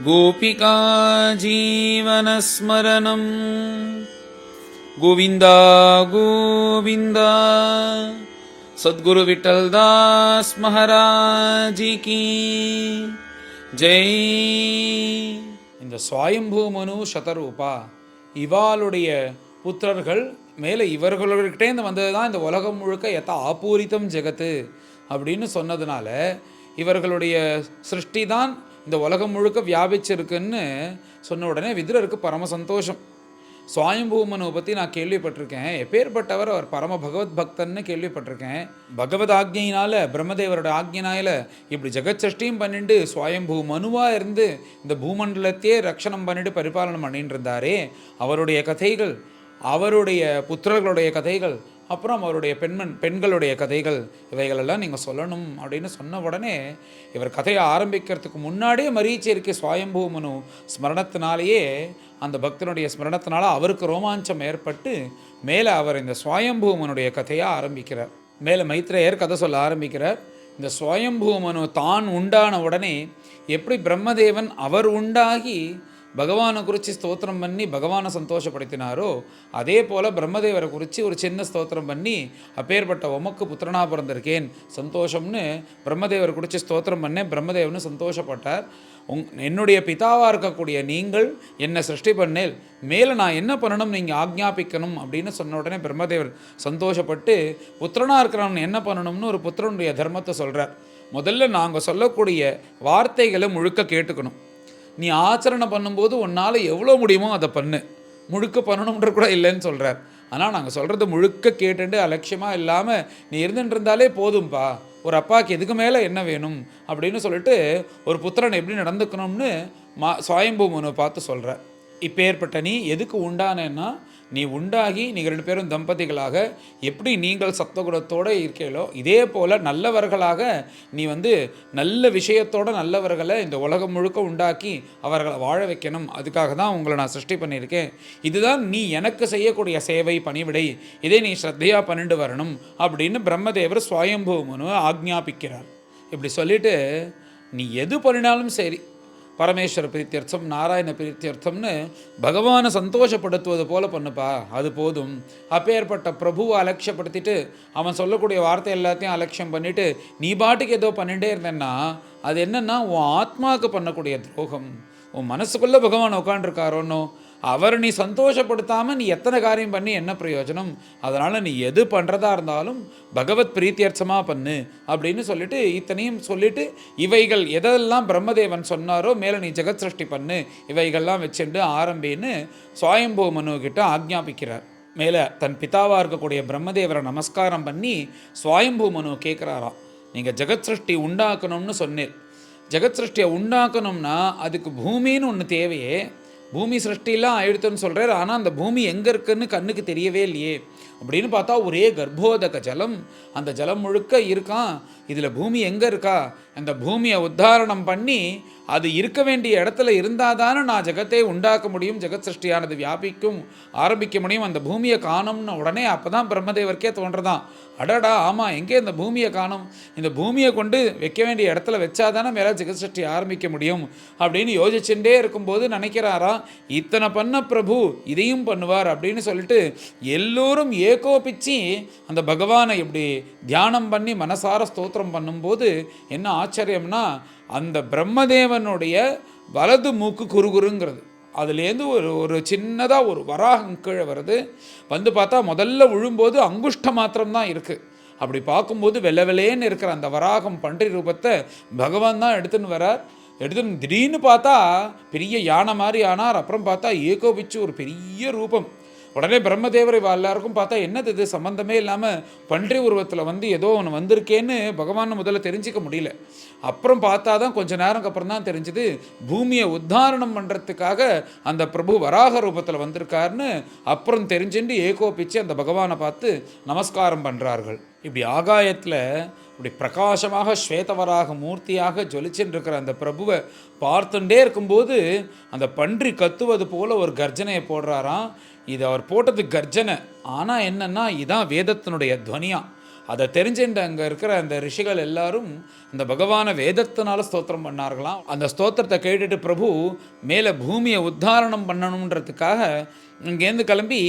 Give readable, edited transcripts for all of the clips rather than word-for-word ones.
गोपिका जीवनस्मरणं गोविन्द गोविन्द सद्गुरु विठ्ठलदास महाराज की ஜெய். இந்த சுவாயம்பூ மனு சதரூபா இவாளுடைய புத்திரர்கள் மேலே இவர்கள்கிட்டேருந்து வந்தது தான் இந்த உலகம் முழுக்க எத்த ஆபூரித்தம் ஜெகத்து அப்படின்னு சொன்னதுனால இவர்களுடைய சிருஷ்டி தான் இந்த உலகம் முழுக்க வியாபிச்சிருக்குன்னு சொன்ன உடனே விதுரருக்கு பரம சந்தோஷம். சுவாயம்பூமனுவை பற்றி நான் கேள்விப்பட்டிருக்கேன், எப்பேற்பட்டவர் அவர் பரம பகவத் பக்தன்னு கேள்விப்பட்டிருக்கேன். பகவத் ஆக்ஞையினால் பிரம்மதேவரோட ஆக்ஞையினால் இப்படி ஜெகத் சஷ்டியும் பண்ணிட்டு சுவாயம்பூ மனுவாக இருந்து இந்த பூமண்டலத்தையே ரட்சணம் பண்ணிட்டு பரிபாலனம் பண்ணிட்டு இருந்தாரே, அவருடைய கதைகள், அவருடைய புத்திரர்களுடைய கதைகள், அப்புறம் அவருடைய பெண்களுடைய கதைகள், இவைகளெல்லாம் நீங்கள் சொல்லணும் அப்படின்னு சொன்ன உடனே இவர் கதையை ஆரம்பிக்கிறதுக்கு முன்னாடியே மரீச்சியருக்கு சுவாயம்பூ மனு ஸ்மரணத்தினாலேயே அந்த பக்தனுடைய ஸ்மரணத்தினால அவருக்கு ரோமாஞ்சம் ஏற்பட்டு மேலே அவர் இந்த சுவாயம்பூ மனுடைய கதையை ஆரம்பிக்கிறார். மேலே மைத்ரேயர் கதை சொல்ல ஆரம்பிக்கிறார். இந்த சுவாயம்பூ மனு தான் உண்டான உடனே எப்படி பிரம்மதேவன் அவர் உண்டாகி பகவானை குறித்து ஸ்தோத்திரம் பண்ணி பகவானை சந்தோஷப்படுத்தினாரோ, அதே போல் பிரம்மதேவரை குறித்து ஒரு சின்ன ஸ்தோத்திரம் பண்ணி அப்பேற்பட்ட உமக்கு புத்திரனா பிறந்திருக்கேன் சந்தோஷம்னு பிரம்மதேவரை குறித்து ஸ்தோத்திரம் பண்ணேன். பிரம்மதேவனு சந்தோஷப்பட்டார். என்னுடைய பிதாவாக இருக்கக்கூடிய நீங்கள் என்னை சிருஷ்டி பண்ணேல், மேலே நான் என்ன பண்ணணும் நீங்கள் ஆக்ஞாபிக்கணும் அப்படின்னு சொன்ன உடனே பிரம்மதேவர் சந்தோஷப்பட்டு புத்திரனாக இருக்கிறவன் என்ன பண்ணணும்னு ஒரு புத்திரனுடைய தர்மத்தை சொல்கிறார். முதல்ல நாங்கள் சொல்லக்கூடிய வார்த்தைகளை முழுக்க கேட்டுக்கணும். நீ ஆச்சரணை பண்ணும்போது உன்னால் எவ்வளோ முடியுமோ அதை பண்ணு, முழுக்க பண்ணணுன்ற கூட இல்லைன்னு சொல்கிறார். ஆனால் நாங்கள் சொல்கிறது முழுக்க கேட்டுட்டு அலட்சியமாக இல்லாமல் நீ இருந்துட்டு இருந்தாலே போதும்பா, ஒரு அப்பாவுக்கு எதுக்கு மேலே என்ன வேணும் அப்படின்னு சொல்லிட்டு ஒரு புத்திரன் எப்படி நடந்துக்கணும்னு சுவாயம்பூ மனுவை பார்த்து சொல்கிறார். இப்பேற்பட்ட நீ எதுக்கு உண்டானேன்னா, நீ உண்டாகி நீங்கள் ரெண்டு பேரும் தம்பதிகளாக எப்படி நீங்கள் சத்துவகுணத்தோடு இருக்கீங்களோ இதே போல் நல்லவர்களாக நீ நல்ல விஷயத்தோடு நல்லவர்களை இந்த உலகம் முழுக்க உண்டாக்கி அவர்களை வாழ வைக்கணும். அதுக்காக தான் உங்களை நான் சிருஷ்டி பண்ணியிருக்கேன். இதுதான் நீ எனக்கு செய்யக்கூடிய சேவை பணிவிடை, இதை நீ ஸ்ரத்தையாக பண்ணிட்டு வரணும் அப்படின்னு பிரம்மதேவர் சுவாயம்பூ மனுவை ஆக்ஞாபிக்கிறார். இப்படி சொல்லிவிட்டு நீ எது பண்ணினாலும் சரி, பரமேஸ்வர பிரீத்தியர்த்தம் நாராயண பிரீத்தியர்த்தம்னு பகவானை சந்தோஷப்படுத்துவது போல பண்ணுப்பா, அது போதும். அப்பேற்பட்ட பிரபுவை அலட்சியப்படுத்திட்டு அவன் சொல்லக்கூடிய வார்த்தை எல்லாத்தையும் அலட்சியம் பண்ணிவிட்டு நீ பாட்டுக்கு ஏதோ பண்ணிகிட்டே இருந்தேன்னா அது என்னென்னா உன் ஆத்மாவுக்கு பண்ணக்கூடிய துரோகம். உன் மனசுக்குள்ளே பகவான் உட்காண்டிருக்காரோன்னோ அவர் நீ சந்தோஷப்படுத்தாமல் நீ எத்தனை காரியம் பண்ணி என்ன பிரயோஜனம்? அதனால் நீ எது பண்ணுறதா இருந்தாலும் பகவத் பிரீத்தியர்த்தமாக பண்ணு அப்படின்னு சொல்லிட்டு இத்தனையும் சொல்லிவிட்டு இவைகள் எதெல்லாம் பிரம்மதேவன் சொன்னாரோ மேலே நீ ஜெகத் சிருஷ்டி பண்ணு, இவைகள்லாம் வச்சுட்டு ஆரம்பின்னு சுவாயம்பூ மனுக்கிட்ட ஆக்ஞாபிக்கிறார். மேலே தன் பிதாவாக இருக்கக்கூடிய பிரம்மதேவரை நமஸ்காரம் பண்ணி சுவாயம்பூ மனு கேட்குறாராம், நீங்கள் ஜெகத் சிருஷ்டி உண்டாக்கணும்னு சொன்னேன். ஜெகத் சிருஷ்டியை உண்டாக்கணும்னா அதுக்கு பூமின்னு ஒன்று தேவையே. பூமி சிருஷ்டிலாம் ஆயிடுத்துன்னு சொல்கிறார். ஆனால் அந்த பூமி எங்கே இருக்குன்னு கண்ணுக்கு தெரியவே இல்லையே. அப்படின்னு பார்த்தா ஒரே கர்ப்போதக ஜலம், அந்த ஜலம் முழுக்க இருக்கான். இதில் பூமி எங்கே இருக்கா? அந்த பூமியை உத்தாரணம் பண்ணி அது இருக்க வேண்டிய இடத்துல இருந்தால் தானே நான் ஜெகத்தை உண்டாக்க முடியும், ஜெகத் சிருஷ்டியானது வியாபிக்கும் ஆரம்பிக்க முடியும். அந்த பூமியை காணும்னு உடனே அப்போ தான் பிரம்மதேவருக்கே தோன்றதான், அடடா ஆமாம் எங்கே இந்த பூமியை காணும், இந்த பூமியை கொண்டு வைக்க வேண்டிய இடத்துல வச்சாதானே மேலே ஜெகத் சிருஷ்டி ஆரம்பிக்க முடியும் அப்படின்னு யோசிச்சுட்டே இருக்கும்போது நினைக்கிறாரா, இத்தனை பண்ண பிரபு இதையும் பண்ணுவார் அப்படின்னு சொல்லிட்டு எல்லோரும் ஏகோபிச்சு அந்த பகவானை இப்படி தியானம் பண்ணி மனசார ஸ்தோத்திரம் பண்ணும்போது என்ன ஆச்சரியம்னா, அந்த பிரம்மதேவனுடைய வலது மூக்கு குறுகுறுங்கிறது, அதுலேருந்து ஒரு சின்னதாக ஒரு வராகம் கீழே வருது. பார்த்தா முதல்ல விழும்போது அங்குஷ்ட மாத்திரம்தான் இருக்குது. அப்படி பார்க்கும்போது வெள்ளை வெள்ளையேன்னு இருக்கிற அந்த வராகம் பன்றி ரூபத்தை பகவான் தான் எடுத்துன்னு வரார். எடுத்துன்னு திடீர்னு பார்த்தா பெரிய யானை மாதிரி ஆனார். அப்புறம் பார்த்தா ஏகோபிச்சு ஒரு பெரிய ரூபம். உடனே பிரம்மதேவரை எல்லாருக்கும் பார்த்தா என்னது இது சம்மந்தமே இல்லாமல் பன்றி உருவத்தில் ஏதோ ஒன்று வந்திருக்கேன்னு பகவான் முதல்ல தெரிஞ்சிக்க முடியல. அப்புறம் பார்த்தா தான் கொஞ்சம் நேரம்க்கு அப்புறம் தான் தெரிஞ்சுது பூமியை உத்தாரணம் பண்ணுறதுக்காக அந்த பிரபு வராக ரூபத்தில் வந்திருக்காருன்னு. அப்புறம் தெரிஞ்சுட்டு ஏகோபிச்சு அந்த பகவானை பார்த்து நமஸ்காரம் பண்ணுறார்கள். இப்படி ஆகாயத்தில் இப்படி பிரகாசமாக ஸ்வேதவராக மூர்த்தியாக ஜொலிச்சுன்னு இருக்கிற அந்த பிரபுவை பார்த்துட்டே இருக்கும்போது அந்த பன்றி கத்துவது போல் ஒரு கர்ஜனையை போடுறாராம். இது அவர் போட்டது கர்ஜனை, ஆனால் என்னென்னா இதான் வேதத்தினுடைய துவனியா. அதை தெரிஞ்சுட்டு அங்கே இருக்கிற அந்த ரிஷிகள் எல்லாரும் அந்த பகவானை வேதத்தினால ஸ்தோத்திரம் பண்ணார்களாம். அந்த ஸ்தோத்திரத்தை கேட்டுட்டு பிரபு மேலே பூமியை உத்தாரணம் பண்ணணுன்றதுக்காக இங்கேருந்து கிளம்பி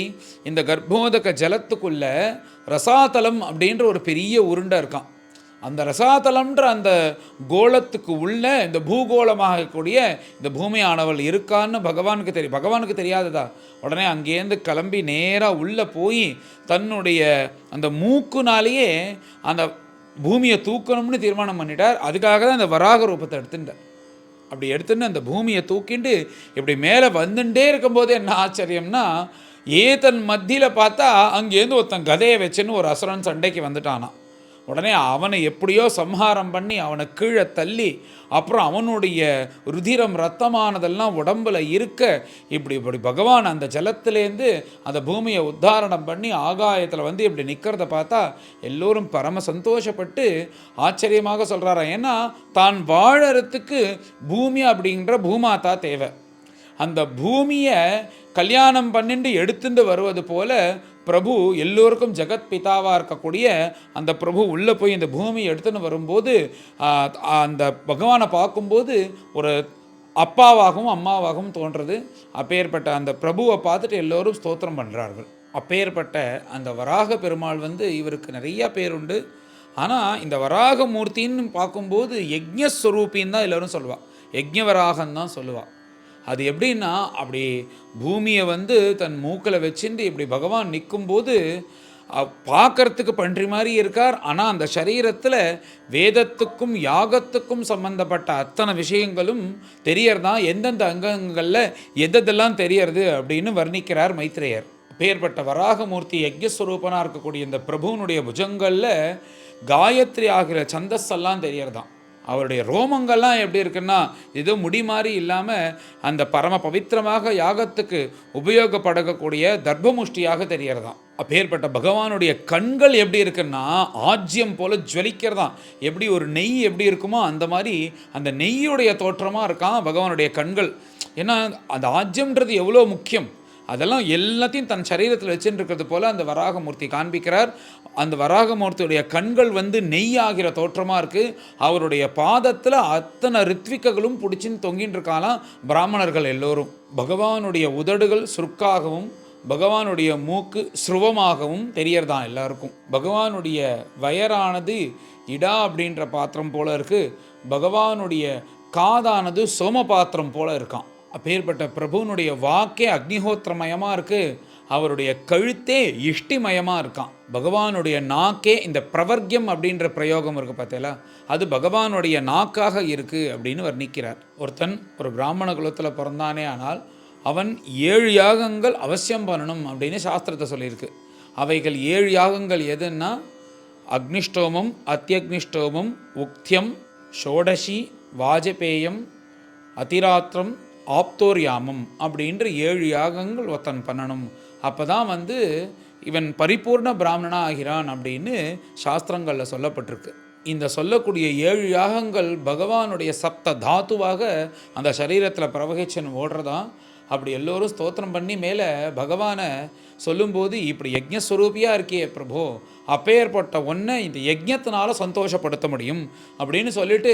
இந்த கர்ப்போதக ஜலத்துக்குள்ள ரசாதலம் அப்படின்ற ஒரு பெரிய உருண்டை இருக்கான். அந்த ரசாதலம்ன்ற அந்த கோலத்துக்கு உள்ள இந்த பூகோளமாகக்கூடிய இந்த பூமியானவள் இருக்கான்னு பகவானுக்கு தெரியும். பகவானுக்கு தெரியாததா? உடனே அங்கேருந்து கிளம்பி நேராக உள்ளே போய் தன்னுடைய அந்த மூக்குனாலேயே அந்த பூமியை தூக்கணும்னு தீர்மானம் பண்ணிட்டார். அதுக்காக தான் இந்த வராக ரூபத்தை எடுத்துட்டார். அப்படி எடுத்துன்னு அந்த பூமியை தூக்கிண்டு இப்படி மேலே வந்துட்டே இருக்கும்போது என்ன ஆச்சரியம்னா, ஏதன் மத்தியில் பார்த்தா அங்கேருந்து ஒருத்தன் கதையை வச்சுன்னு ஒரு அசுரன் சண்டைக்கு வந்துட்டானா. உடனே அவனை எப்படியோ சம்ஹாரம் பண்ணி அவனை கீழே தள்ளி அப்புறம் அவனுடைய ருதிரம் ரத்தமானதெல்லாம் உடம்பில் இருக்க இப்படி பகவான் அந்த ஜலத்திலேருந்து அந்த பூமியை உத்தாரணம் பண்ணி ஆகாயத்தில் வந்து இப்படி நிற்கிறத பார்த்தா எல்லோரும் பரம சந்தோஷப்பட்டு ஆச்சரியமாக சொல்கிறாராம். ஏன்னா தான் வாழறதுக்கு பூமி அப்படின்ற பூமாதா தேவை. அந்த பூமியை கல்யாணம் பண்ணிட்டு எடுத்துட்டு வருவது போல பிரபு எல்லோருக்கும் ஜெகத் பிதாவாக இருக்கக்கூடிய அந்த பிரபு உள்ளே போய் இந்த பூமியை எடுத்துன்னு வரும்போது அந்த பகவானை பார்க்கும்போது ஒரு அப்பாவாகவும் அம்மாவாகவும் தோன்றது. அப்பேற்பட்ட அந்த பிரபுவை பார்த்துட்டு எல்லோரும் ஸ்தோத்திரம் பண்ணுறார்கள். அப்பேற்பட்ட அந்த வராக பெருமாள் வந்து இவருக்கு நிறையா பேர் உண்டு. ஆனால் இந்த வராக மூர்த்தின்னு பார்க்கும்போது யஜ்ஞஸ்வரூபின்னு தான் எல்லோரும் சொல்லுவாள். யஜ்ஞவராகன்னு தான் சொல்லுவாள். அது எப்படின்னா அப்படி பூமியை வந்து தன் மூக்கில் வச்சுட்டு இப்படி பகவான் நிற்கும்போது பார்க்கறதுக்கு பன்றி மாதிரி இருக்கார். ஆனால் அந்த சரீரத்தில் வேதத்துக்கும் யாகத்துக்கும் சம்பந்தப்பட்ட அத்தனை விஷயங்களும் தெரியறதான். எந்தெந்த அங்கங்களில் எதெல்லாம் தெரியறது அப்படின்னு வர்ணிக்கிறார் மைத்ரேயர். பேர்பட்ட வராகமூர்த்தி யஜ்ஞஸ்வரூபனாக இருக்கக்கூடிய இந்த பிரபுவனுடைய புஜங்களில் காயத்ரி ஆகிற சந்தஸ்ஸெல்லாம் தெரியறதான். அவருடைய ரோமங்கள்லாம் எப்படி இருக்குன்னா ஏதோ முடி மாதிரி இல்லாமல் அந்த பரம பவித்திரமாக யாகத்துக்கு உபயோகப்படக்கூடிய தர்ப்பமுஷ்டியாக தெரியறதான். அப்பேற்பட்ட பகவானுடைய கண்கள் எப்படி இருக்குன்னா ஆஜ்யம் போல ஜுவலிக்கிறதான். எப்படி ஒரு நெய் எப்படி இருக்குமோ அந்த மாதிரி அந்த நெய்யுடைய தோற்றமாக இருக்கான் பகவானுடைய கண்கள். ஏன்னா அந்த ஆஜ்யம்ன்றது எவ்வளோ முக்கியம், அதெல்லாம் எல்லாத்தையும் தன் சரீரத்தில் வச்சுட்டு இருக்கிறது போல அந்த வராகமூர்த்தி காண்பிக்கிறார். அந்த வராகமூர்த்தியுடைய கண்கள் வந்து நெய் ஆகிற தோற்றமாக இருக்குது. அவருடைய பாதத்தில் அத்தனை ரித்விக்கங்களும் பிடிச்சின்னு தொங்கின்னு இருக்காலாம் பிராமணர்கள் எல்லோரும். பகவானுடைய உதடுகள் சுருக்காகவும் பகவானுடைய மூக்கு ஸ்ருவமாகவும் தெரியறதான் எல்லாருக்கும். பகவானுடைய வயரானது இடா அப்படின்ற பாத்திரம் போல இருக்குது. பகவானுடைய காதானது சோம பாத்திரம் போல இருக்கான். அப்பேற்பட்ட பிரபுனுடைய வாக்கே அக்னிஹோத்திரமயமாக இருக்குது. அவருடைய கழுத்தே இஷ்டிமயமாக இருக்கான். பகவானுடைய நாக்கே இந்த பிரவர்க்கியம் அப்படின்ற பிரயோகம் இருக்குது பார்த்தீங்களா, அது பகவானுடைய நாக்காக இருக்குது அப்படின்னு வர்ணிக்கிறார். ஒருத்தன் ஒரு பிராமண குலத்தில் பிறந்தானே ஆனால் அவன் 7 யாகங்கள் அவசியம் பண்ணணும் அப்படின்னு சாஸ்திரத்தை சொல்லியிருக்கு. அவைகள் 7 யாகங்கள் எதுன்னா அக்னிஷ்டோமம், அத்தியக்னிஷ்டோமம், உக்தியம், ஷோடசி, வாஜபேயம், அதிராத்திரம், ஆப்தோர்யாமம் அப்படின்ற 7 யாகங்கள் ஒருத்தன் பண்ணணும். அப்போ தான் வந்து இவன் பரிபூர்ண பிராமணனாக ஆகிறான் அப்படின்னு சாஸ்திரங்களில் சொல்லப்பட்டிருக்கு. இந்த சொல்லக்கூடிய 7 யாகங்கள் பகவானுடைய சப்த தாத்துவாக அந்த சரீரத்தில் பிரவகிச்சன் ஓடுறதான். அப்படி எல்லோரும் ஸ்தோத்திரம் பண்ணி மேலே பகவானை சொல்லும்போது இப்படி யஜ்ஞஸ்வரூபியாக இருக்கியே பிரபோ, அப்பேற்பட்ட ஒன்றை இந்த யஜ்ஞத்தினால சந்தோஷப்படுத்த முடியும் அப்படின்னு சொல்லிட்டு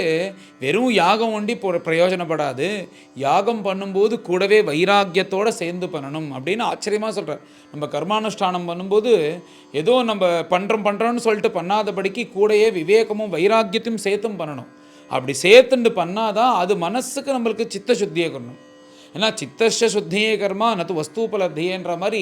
வெறும் யாகம் ஒண்டி பிரயோஜனப்படாது, யாகம் பண்ணும்போது கூடவே வைராக்கியத்தோடு சேர்ந்து பண்ணணும் அப்படின்னு ஆச்சரியமாக சொல்கிறார். நம்ம கர்மானுஷ்டானம் பண்ணும்போது ஏதோ நம்ம பண்ணுறோன்னு சொல்லிட்டு பண்ணாதபடிக்கு கூடயே விவேகமும் வைராக்கியத்தையும் சேர்த்தும் பண்ணணும். அப்படி சேர்த்துண்டு பண்ணாதான் அது மனசுக்கு நம்மளுக்கு சித்த சுத்தியை கொள்ளணும். ஏன்னா சித்தஸ்ய சுத்தியே கர்மா நது வஸ்தூபலப்தியேன்ற மாதிரி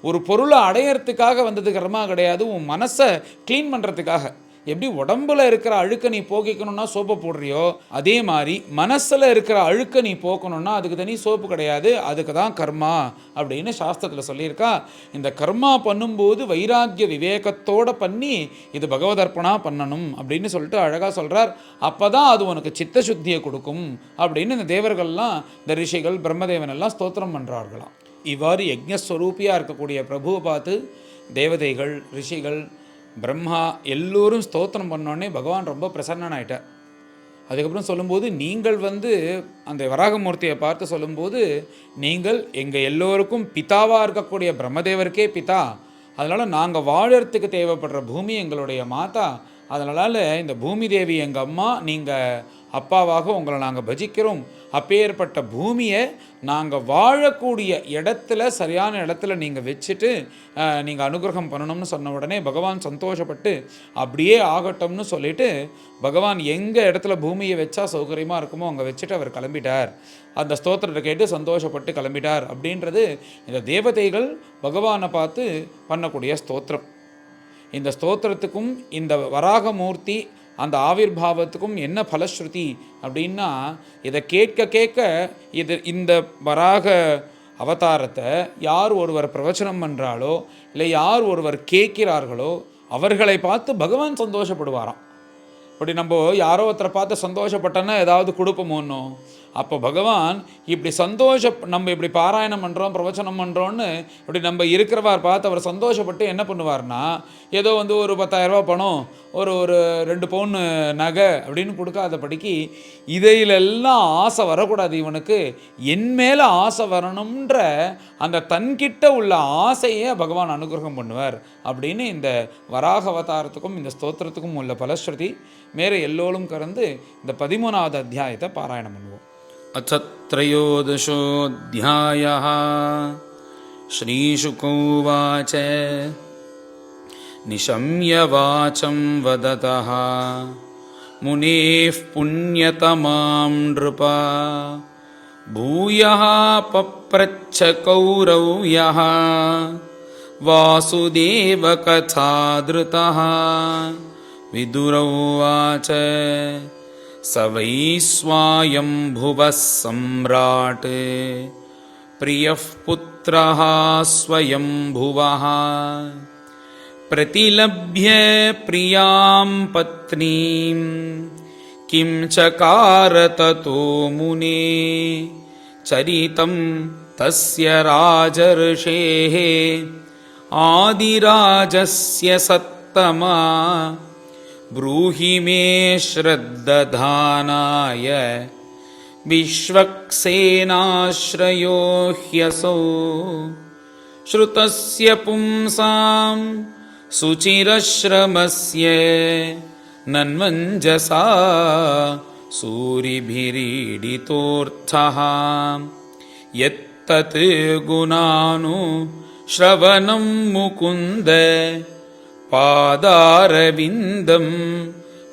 ஒரு பொருளை அடையிறதுக்காக வந்தது கர்மா கிடையாது, உன் மனசை க்ளீன் பண்ணுறதுக்காக. எப்படி உடம்புல இருக்கிற அழுக்க நீ போக்கிக்கணும்னா சோப்பை போடுறியோ, அதே மாதிரி மனசில் இருக்கிற அழுக்க நீ போக்கணும்னா அதுக்கு தனி சோப்பு கிடையாது, அதுக்கு தான் கர்மா அப்படின்னு சாஸ்திரத்தில் சொல்லியிருக்கா. இந்த கர்மா பண்ணும்போது வைராக்கிய விவேகத்தோடு பண்ணி இது பகவதர்ப்பணா பண்ணணும் அப்படின்னு சொல்லிட்டு அழகாக சொல்கிறார். அப்போ தான் அது உனக்கு சித்த சுத்தியை கொடுக்கும் அப்படின்னு இந்த தேவர்கள்லாம், இந்த ரிஷிகள் பிரம்மதேவன் எல்லாம் ஸ்தோத்திரம் பண்ணுறார்களாம். இவ்வாறு யஜ்ஞஸ்வரூபியாக இருக்கக்கூடிய பிரபுவை பார்த்து தேவதைகள், ரிஷிகள், பிரம்மா எல்லோரும் ஸ்தோத்திரம் பண்ணோடனே பகவான் ரொம்ப பிரசன்னனாயிட்டார். அதுக்கப்புறம் சொல்லும்போது நீங்கள் வந்து அந்த வராகமூர்த்தியை பார்த்து சொல்லும்போது, நீங்கள் எங்கள் எல்லோருக்கும் பிதாவாக இருக்கக்கூடிய பிரம்மதேவருக்கே பிதா, அதனால் நாங்கள் வாழறதுக்கு தேவைப்படுற பூமி எங்களுடைய மாதா. அதனால் இந்த பூமி தேவி எங்கள் அம்மா, நீங்கள் அப்பாவாக உங்களை நாங்கள் பஜிக்கிறோம். அப்பேற்பட்ட பூமியை நாங்கள் வாழக்கூடிய இடத்துல, சரியான இடத்துல நீங்கள் வச்சுட்டு நீங்கள் அனுகிரகம் பண்ணணும்னு சொன்ன உடனே பகவான் சந்தோஷப்பட்டு அப்படியே ஆகட்டும்னு சொல்லிட்டு பகவான் எங்கள் இடத்துல பூமியை வச்சா சௌகரியமாக இருக்குமோ அங்கே வச்சுட்டு அவர் கிளம்பிட்டார். அந்த ஸ்தோத்திரத்தை கேட்டு சந்தோஷப்பட்டு கிளம்பிட்டார். அப்படின்றது இந்த தேவதைகள் பகவானை பார்த்து பண்ணக்கூடிய ஸ்தோத்திரம். இந்த ஸ்தோத்திரத்துக்கும் இந்த வராகமூர்த்தி அந்த ஆவிர்பாவத்துக்கும் என்ன பலஸ்ருதி அப்படின்னா, இதை கேட்க கேட்க இந்த வராக அவதாரத்தை யார் ஒருவர் பிரவச்சனம் பண்ணுறாளோ, இல்லை யார் ஒருவர் கேட்கிறார்களோ அவர்களை பார்த்து பகவான் சந்தோஷப்படுவாராம். இப்படி நம்ம யாரோ ஒருத்தரை பார்த்து சந்தோஷப்பட்டோன்னா ஏதாவது கொடுப்போமோன்னோ, அப்போ பகவான் இப்படி நம்ம இப்படி பாராயணம் பண்ணுறோம், பிரவச்சனம் பண்ணுறோன்னு இப்படி நம்ம இருக்கிறவார் பார்த்து அவர் சந்தோஷப்பட்டு என்ன பண்ணுவார்னா, ஏதோ ஒரு 10,000 ரூபா பணம், ஒரு 2 பவுன் நகை அப்படின்னு கொடுக்காதபடிக்கு இதையிலெல்லாம் ஆசை வரக்கூடாது இவனுக்கு, என் மேலே ஆசை வரணுன்ற அந்த தன்கிட்ட உள்ள ஆசையே பகவான் அனுகிரகம் பண்ணுவார் அப்படின்னு இந்த வராக அவதாரத்துக்கும் இந்த ஸ்தோத்திரத்துக்கும் உள்ள பலஸ்ருதி மேலே எல்லோரும் கறந்து இந்த 13வது அத்தியாயத்தை பாராயணம் பண்ணுவோம். अथ त्रयोदशोऽध्यायः श्रीशुक उवाच निशम्य वाचं वदतः मुनेः पुण्यतमां नृपा भूयः पप्रच्छ कौरव्यः वासुदेवकथाधृतः विदुरोवाच स वै स्वायम्भुवः सम्राट् प्रियः पुत्रः स्वयम्भुवः प्रतिलभ्य प्रियां पत्नीं किं चकार ततो मुने चरितं तस्य राजर्षेः आदिराजस्य सत्तमा ब्रूहि मे श्रद्दधानाय विश्वक्सेनाश्रयो ह्यसौ श्रुतस्य पुंसां सुचिरश्रमस्य नन्वञ्जसा सूरिभिरीडितोऽर्थः यत्तत् गुणानुश्रवणं मुकुन्द पादारविन्दं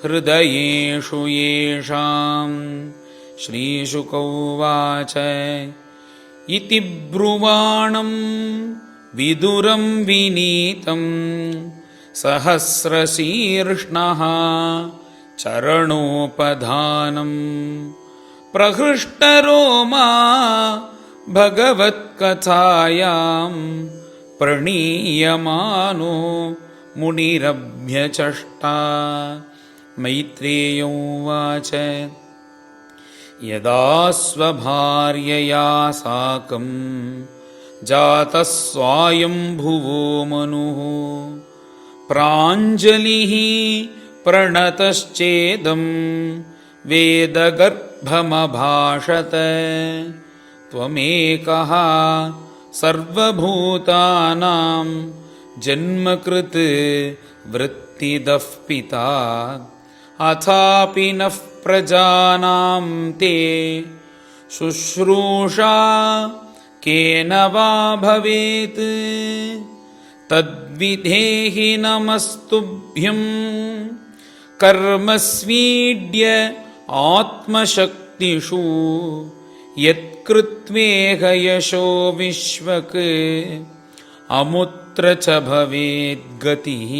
हृदयेषु येषाम्। श्रीशुक उवाच इति ब्रुवाणं विदुरं विनीतं सहस्रशीर्ष्णः चरणोपधानं प्रहृष्टरोमा भगवत्कथायां प्रणीयमानो मुनिरभ्यचष्टा। मैत्रेय उवाच यदा स्वभार्यया साकं जातः स्वायम्भुवो मनुः प्राञ्जलिः प्रणतश्चेदं वेदगर्भमभाषत त्वमेकः सर्वभूतानां जन्मकृत् वृत्तिदः पिता अथापि नः प्रजानां ते शुश्रूषा केन वा भवेत् तद्विधेहि नमस्तुभ्यं कर्मस्वीड्य आत्मशक्तिषु यत्कृत्वेह यशो विश्वक् अमुत्र च भवेद्गतिः।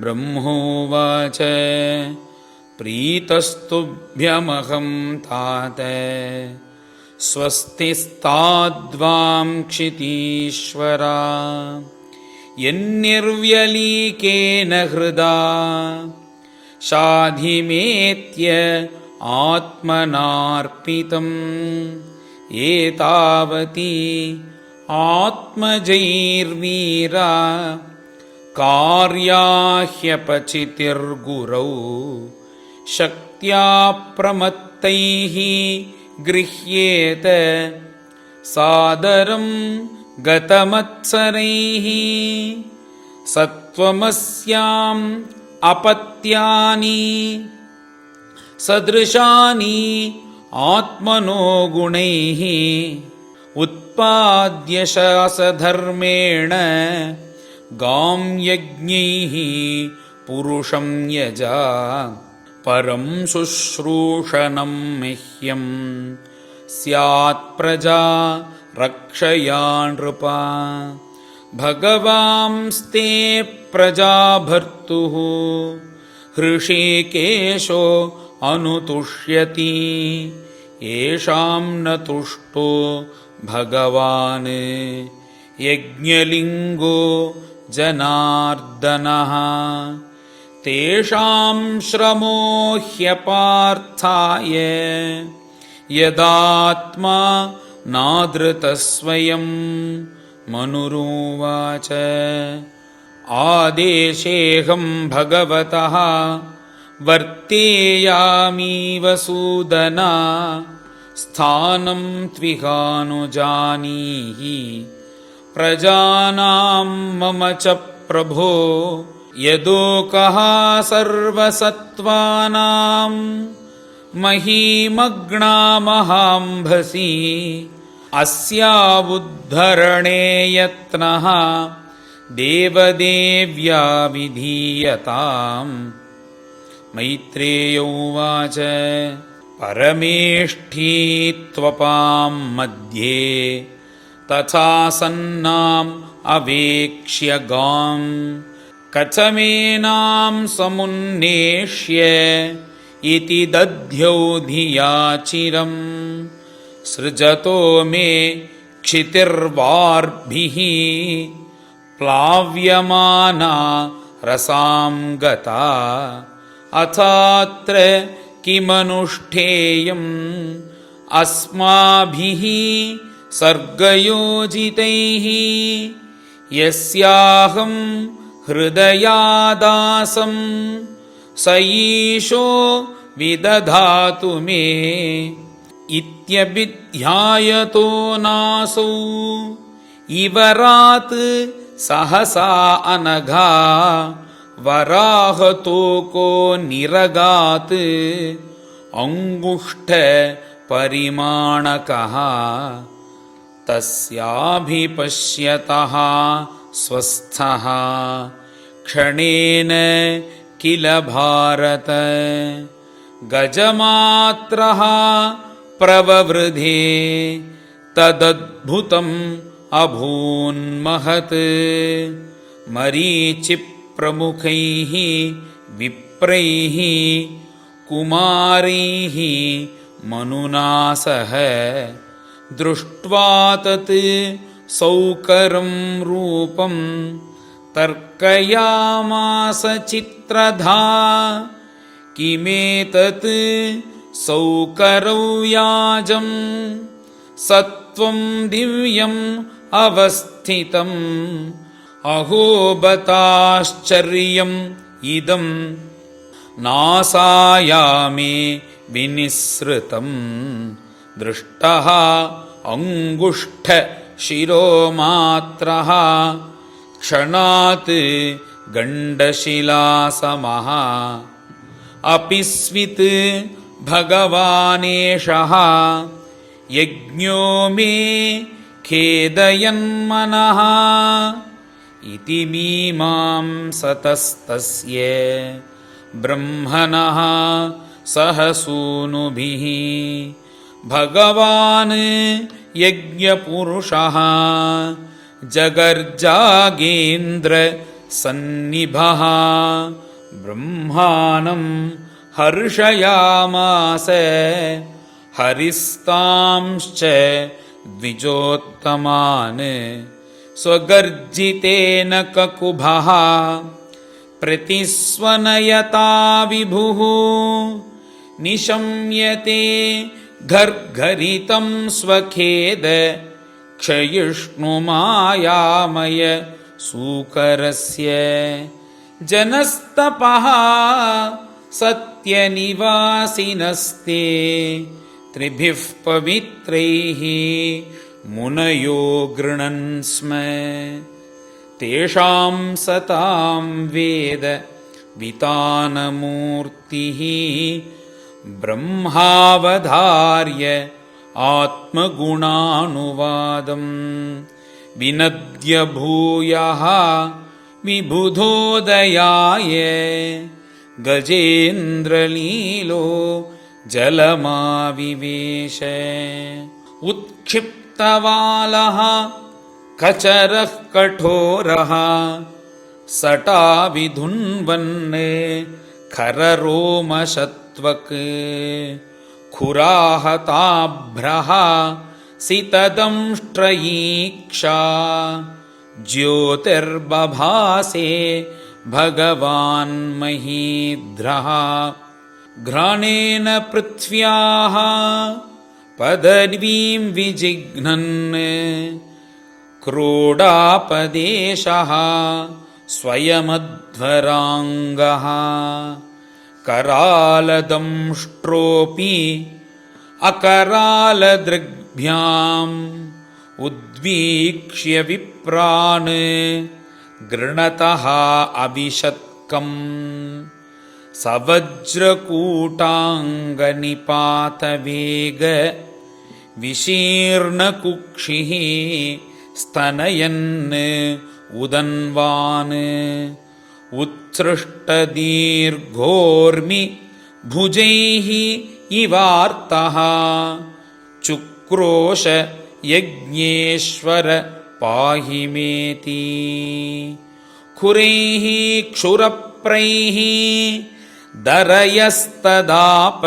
ब्रह्मोवाच प्रीतस्तुभ्यमहं तात स्वस्तिस्ताद्वां क्षितीश्वरा यन्निर्व्यलीकेन हृदा शाधिमेत्य आत्मनार्पितम् एतावती आत्मजैर्वीरा कार्याह्यपचितिर्गुरौ शक्त्या प्रमत्तैः गृह्येत सादरं गतमत्सरैः सत्त्वमस्याम् अपत्यानि सदृशानि आत्मनो गुणैः उत्पाद्य शासधर्मेण गां यज्ञैः पुरुषं यजा परं शुश्रूषणं मह्यं स्यात् प्रजा रक्षया नृपा भगवांस्ते प्रजाभर्तुः हृषीकेशो अनुतुष्यति येषां न तुष्टो भगवान् यज्ञलिङ्गो जनार्दनः तेषां श्रमो ह्यपार्थाय यदात्मा नादृतस्वयं मनुरुवाच आदेशेऽहं भगवतः वर्तेयामीव सूदना स्थानं त्विहानुजानीहि प्रजानां मम च प्रभो यदोकः सर्वसत्त्वानां महीमग्नामहाम्भसि अस्यावुद्धरणे यत्नः देवदेव्या विधीयताम् मैत्रेय उवाच परमेष्ठी त्वपां मध्ये तथा सन्नाम् अवेक्ष्य गाम् कथमेनां समुन्नेष्य इति दध्यौ धिया चिरम् सृजतो मे क्षितिर्वार्भिः प्लाव्यमाना रसां गता अथात्र किमनुष्ठेयम् अस्माभिः सर्गयोजितैः यस्याहं हृदयादासं स ईशो विदधातु मे इत्यभिध्यायतो नासौ इवरात् सहसा अनघा वराहतोको निरगात् अंगुष्ठ परिमाणकः तस्याभिपश्यतः स्वस्थः क्षणेन किल भारत गजमात्रः प्रववृधे तदद्भुतम् अभून्महत् मरीचिप्रमुखैः विप्रैः कुमारैः मनुना सह दृष्ट्वा तत् सौकरं रूपं तर्कयामास चित्रधा किमेतत् सौकरव्याजम् सत्वं दिव्यम् अवस्थितम् अहो बताश्चर्यम् इदम् नासायामे विनिसृतम् दृष्टः अंगुष्ठ शिरोमात्रः क्षणात् गण्डशिलासमः अपिस्वित् भगवानेशः यज्ञो मे खेदयन्मनः इति मीमांसतस्तस्य ब्रह्मणः सह सूनुभिः भगवान् यज्ञपुरुषः जगर्जागेन्द्र सन्निभः ब्रह्माणं हर्षयामास हरिस्तांश्च द्विजोत्तमान् स्वगर्जितेन ककुभः प्रतिस्वनयता विभुः निशम्यते घर्घरितं स्वखेद क्षयिष्णुमायामय सूकरस्य जनस्तपः सत्यनिवासिनस्ते त्रिभिः पवित्रैः मुनयो गृणन् स्म तेषां सतां वेद वितानमूर्तिः ब्रह्मावधार्य आत्मगुणानुवादं विनद्य भूयः विबुधोदयाय गजेन्द्रलीलो जलमाविवेश उत्क्षिप्तवालः कचरः कठोरः सटाविधुन्वन् खररोमशत्वक् खुराहताभ्रः सितदंष्ट्रयीक्षा ज्योतिर्बभासे भगवान् महीध्रः घ्राणेन पृथ्व्याः पदवीं विजिघ्नन् क्रोडापदेशः स्वयमध्वराङ्गः करालदंष्ट्रोऽपि अकरालदृग्भ्याम् उद्वीक्ष्य विप्रान् गृणतः अविशत्कम् सवज्रकूटाङ्गनिपातवेग विशीर्णकुक्षिः स्तनयन् उदन्वान् उत्सृष्टदीर्घोर्मि भुजैः इवार्तः चुक्रोश यज्ञेश्वर पाहि मेति खुरैः क्षुरप्रैः दरयस्तदाप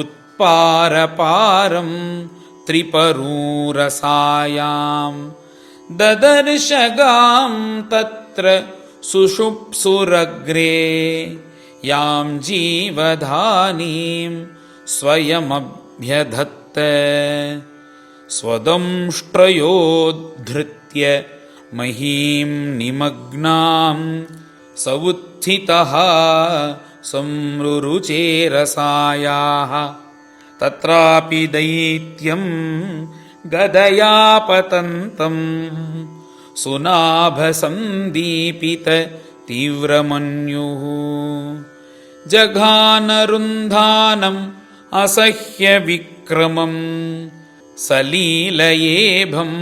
उत्पारपारं त्रिपरूरसायां ददर्शगां तत्र सुषुप्सुरग्रे यां जीवधानीं स्वयमभ्यधत्त स्वदंष्ट्रयोद्धृत्य महीं निमग्नां स उत्थितः संरुरुचेरसायाः तत्रापि दैत्यं गदया पतन्तं सुनाभसन्दीपित तीव्रमन्युः जघानरुन्धानम् असह्यविक्रमं सलीलयेभं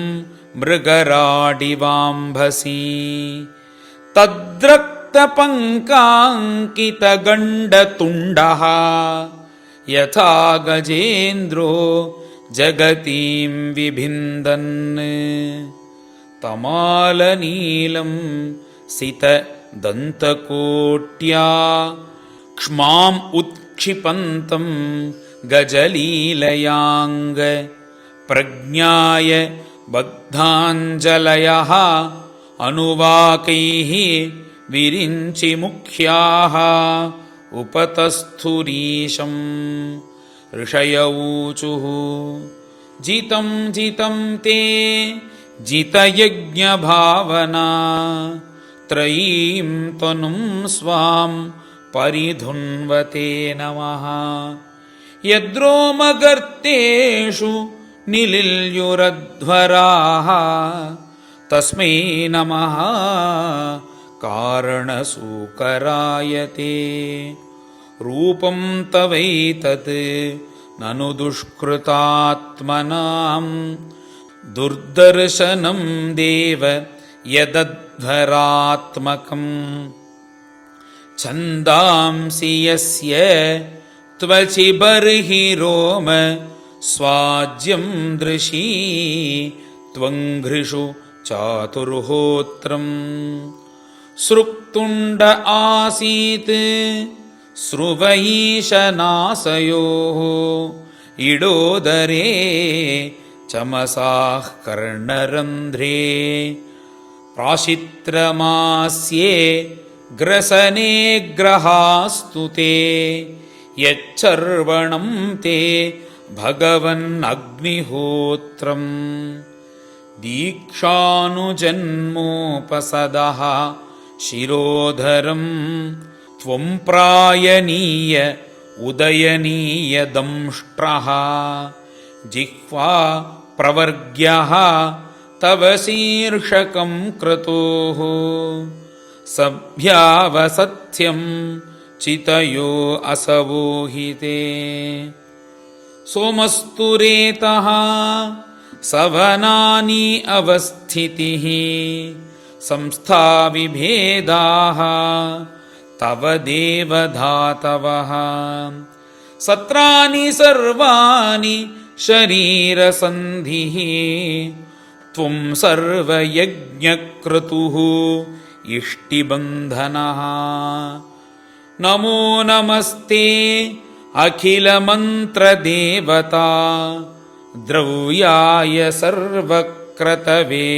मृगराडिवाम्भसि तद्रक्तपङ्काङ्कितगण्डतुण्डः यथा गजेन्द्रो जगतीं विभिन्दन् तमालनीलं सितदन्तकोट्या क्ष्माम् उत्क्षिपन्तं गजलीलयाङ्ग प्रज्ञाय बद्धाञ्जलयः अनुवाकैः विरिञ्चि मुख्याः उपतस्थुरीशं ऋषय ऊचुः जितं जितं ते जितयज्ञभावना त्रयीं तनुं स्वां परिधुन्वते नमः यद्रोमगर्तेषु निलिल्युरध्वराः तस्मै नमः कारणसूकराय ते रूपं तवैतत् ननु दुष्कृतात्मनां दुर्दर्शनं देव यदध्वरात्मकम् छन्दांसि यस्य त्वचि बर्हि रोम स्वाज्यं दृशी त्वङ्घ्रिषु चातुर्होत्रम् सृक्तुण्ड आसीत् स्रुवैशनासयोः इडोदरे चमसाः कर्णरन्ध्रे प्राशित्रमास्ये ग्रसने ग्रहास्तु ते यच्चर्वणं ते भगवन्नग्निहोत्रम् दीक्षानुजन्मोपसदः शिरोधरं त्वं प्रायणीय उदयनीय दंष्ट्रः जिह्वा प्रवर्ग्यः तव शीर्षकं क्रतोः सभ्यावसत्यं चितयो असवो हि ते सोमस्तु रेतः सवनानि अवस्थितिः संस्था विभेदाः तव देवधातवः सत्राणि सर्वाणि शरीरसन्धिः त्वं सर्वयज्ञक्रतुः इष्टिबन्धनः नमो नमस्ते अखिलमन्त्रदेवता द्रव्याय सर्वक्रतवे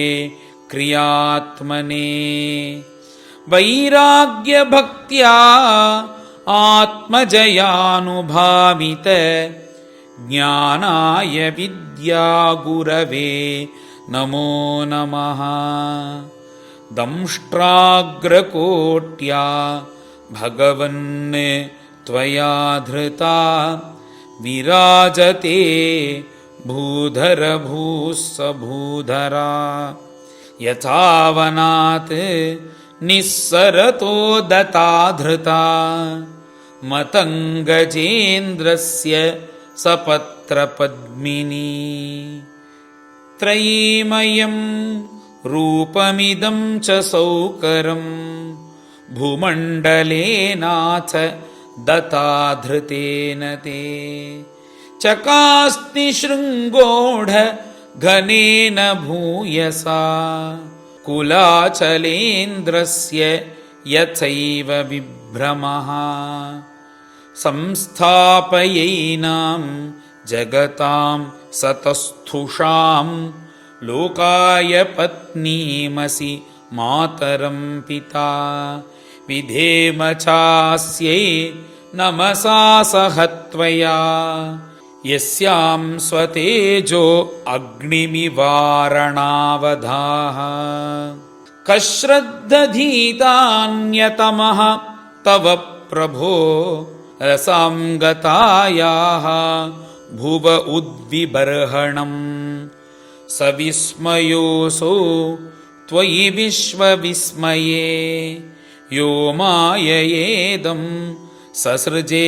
क्रियात्मने वैराग्यभक्त्या आत्मजयानुभावित ज्ञानाय विद्यागुरवे नमो नमः दंष्ट्राग्रकोट्या भगवन् त्वया धृता विराजते भूधरभूस्सभूधरा यथावनात् निस्सरतो दता धृता मतङ्गजेन्द्रस्य सपत्रपद्मिनी त्रयीमयं रूपमिदं च सौकरं भूमण्डलेनाथ दता धृतेन ते चकास्ति शृङ्गोढ घनेन भूयसा कुलाचलेन्द्रस्य यथैव विभ्रमः संस्थापयैनां जगतां सतस्थुषां लोकाय पत्नीमसि मातरं पिता विधेम चास्यै नमसा सह त्वया यस्यां स्वतेजो अग्निमिवारणावधाः कश्रद्धधीतान्यतमः तव प्रभो रसाङ्गतायाः भुव उद्विबर्हणम् सविस्मयोऽसौ त्वयि विश्वविस्मये यो माययेदं ससृजे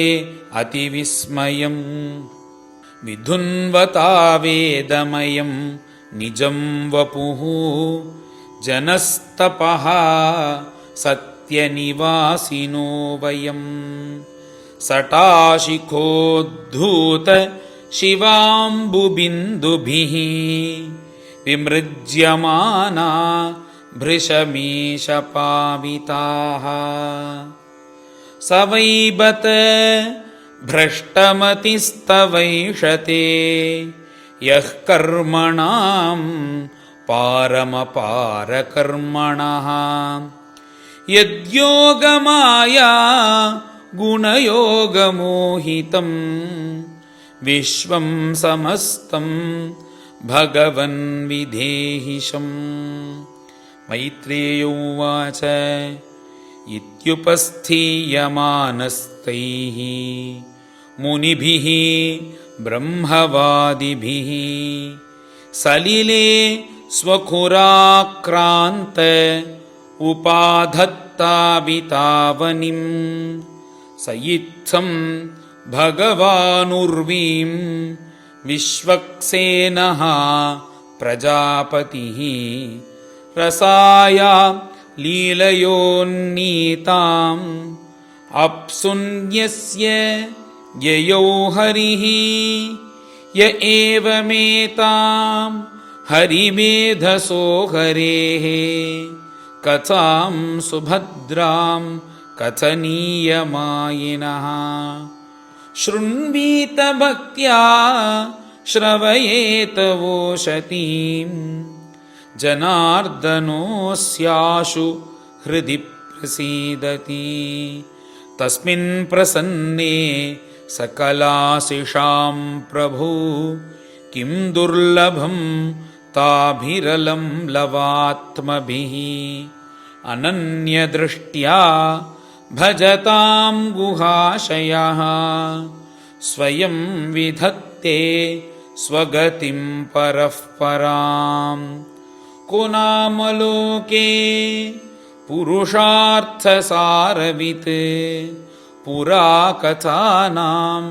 अतिविस्मयम् विधुन्वतावेदमयं निजं वपुः जनस्तपः सत्यनिवासिनो वयं सटाशिखोद्धूत शिवाम्बुबिन्दुभिः विमृज्यमाना भृशमीशपाविताः सवैबत भ्रष्टमतिस्तवैषते यः कर्मणां पारमपारकर्मणः यद्योगमाया गुणयोगमोहितं विश्वं समस्तं भगवन् विधेहिशम् मैत्रेय उवाच इत्युपस्थीयमानस्तैः मुनिभिः ब्रह्मवादिभिः सलिले स्वखुराक्रान्त उपाधत्तावितावनिं स इत्थं भगवानुर्वीं विश्वक्सेनः प्रजापतिः रसाया लीलयोन्नीताम् अप्सुन्यस्य ययौ हरिः य एवमेतां हरिमेधसो हरेः कथां सुभद्रां कथनीयमायिनः शृण्वीत भक्त्या श्रवयेत वोशतीं जनार्दनोऽस्याशु हृदि प्रसीदति तस्मिन् प्रसन्ने सकलाशिषां प्रभु किं दुर्लभं ताभिरलं लवात्मभिः अनन्यदृष्ट्या भजतां गुहाशयः स्वयं विधत्ते स्वगतिं परः पराम् को नाम लोके पुरुषार्थसारवित् पुरा कथानां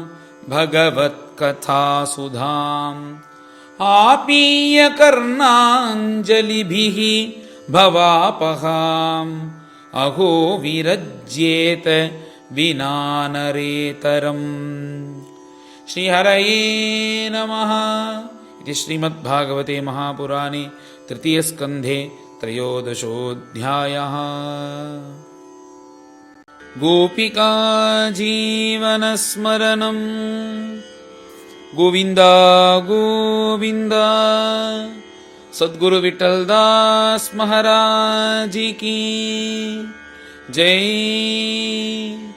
भगवत्कथासुधाम् आपीय कर्णाञ्जलिभिः भवापहाम् अहो विरज्येत विना नरेतरम्। श्रीहरये नमः। इति श्रीमद्भागवते महापुराणे तृतीयस्कन्धे त्रयोदशोऽध्यायः। गोपिका जीवनस्मरणम् गोविन्द गोविन्द। सद्गुरु विठ्ठलदास महाराज की जय।